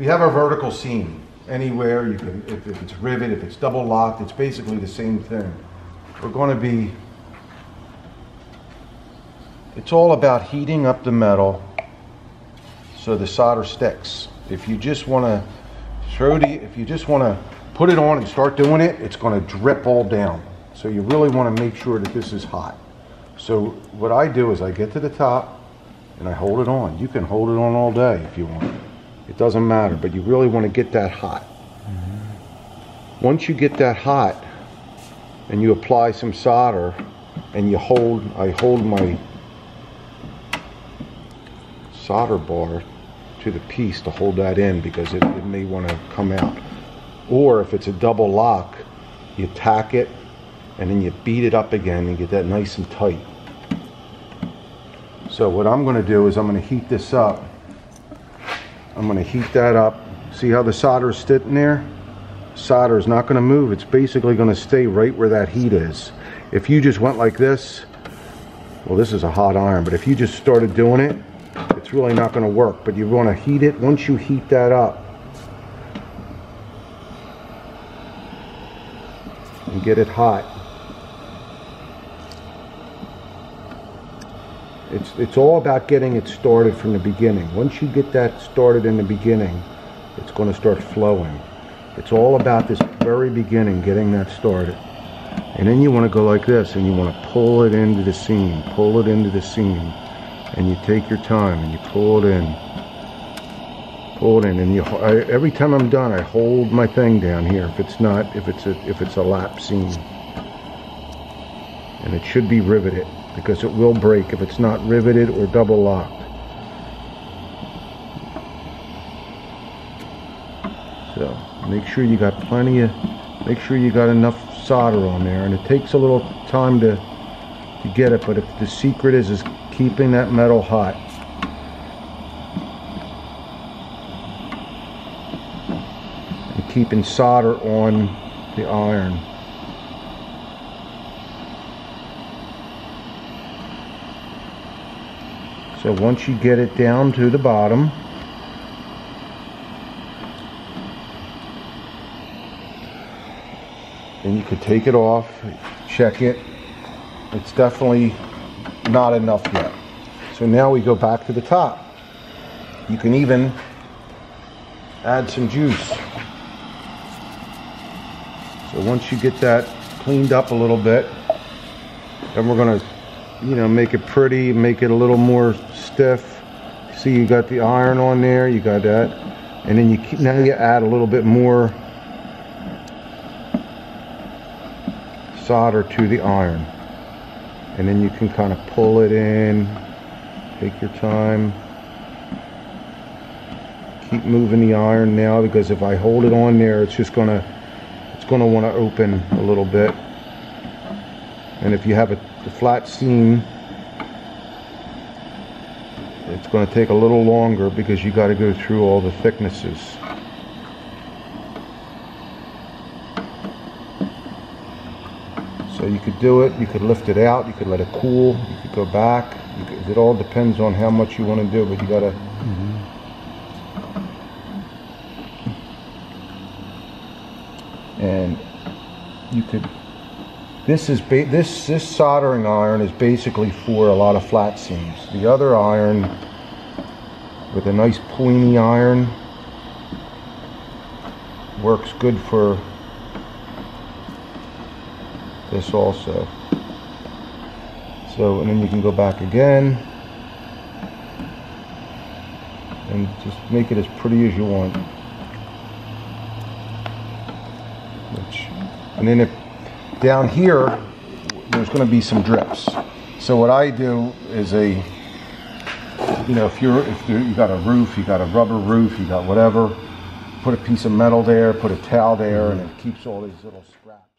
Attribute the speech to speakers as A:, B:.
A: we have our vertical seam. Anywhere you can, if it's rivet, if it's double locked, it's basically the same thing. We're going to be, it's all about heating up the metal so the solder sticks. If you just want to if you just want to put it on and start doing it, it's going to drip all down. So you really want to make sure that this is hot. So what I do is I get to the top and I hold it on. You can hold it on all day if you want. It doesn't matter, but you really want to get that hot. Once you get that hot and you apply some solder and I hold my solder bar to the piece to hold that in because it may want to come out. Or if it's a double lock, you tack it and then you beat it up again and get that nice and tight. So what I'm going to do is I'm going to heat this up. I'm going to heat that up. See how the solder is sitting there? Solder is not going to move. It's basically going to stay right where that heat is. If you just went like this, well, this is a hot iron, but if you just started doing it, it's really not going to work. But you want to heat it. Once you heat that up and get it hot, it's all about getting it started from the beginning. Once you get that started in the beginning, it's going to start flowing. It's all about this very beginning, getting that started. And then you want to go like this, and you want to pull it into the seam, pull it into the seam, and you take your time and you pull it in, and you every time I'm done, I hold my thing down here. If it's a lap seam, and it should be riveted because it will break if it's not riveted or double locked. So make sure you got make sure you got enough solder on there, and it takes a little time to get it, but if the secret is keeping that metal hot. And keeping solder on the iron. So once you get it down to the bottom, then you could take it off, check it. It's definitely not enough yet. So now we go back to the top. You can even add some juice. So once you get that cleaned up a little bit, then we're going to, make it pretty, make it a little more stiff. See, you got the iron on there, you got that, and then now you add a little bit more solder to the iron. And then you can kind of pull it in, take your time, keep moving the iron now, because if I hold it on there, it's going to want to open a little bit. And if you have a flat seam, it's going to take a little longer because you got to go through all the thicknesses. So you could do it, you could lift it out, you could let it cool, you could go back. It all depends on how much you want to do, but you gotta. And you could. This soldering iron is basically for a lot of flat seams. The other iron, with a nice pointy iron, works good for this also. So, and then you can go back again and just make it as pretty as you want. And then if down here there's going to be some drips. So what I do is if you got a roof, you got a rubber roof, you got whatever, put a piece of metal there, put a towel there, and it keeps all these little scraps.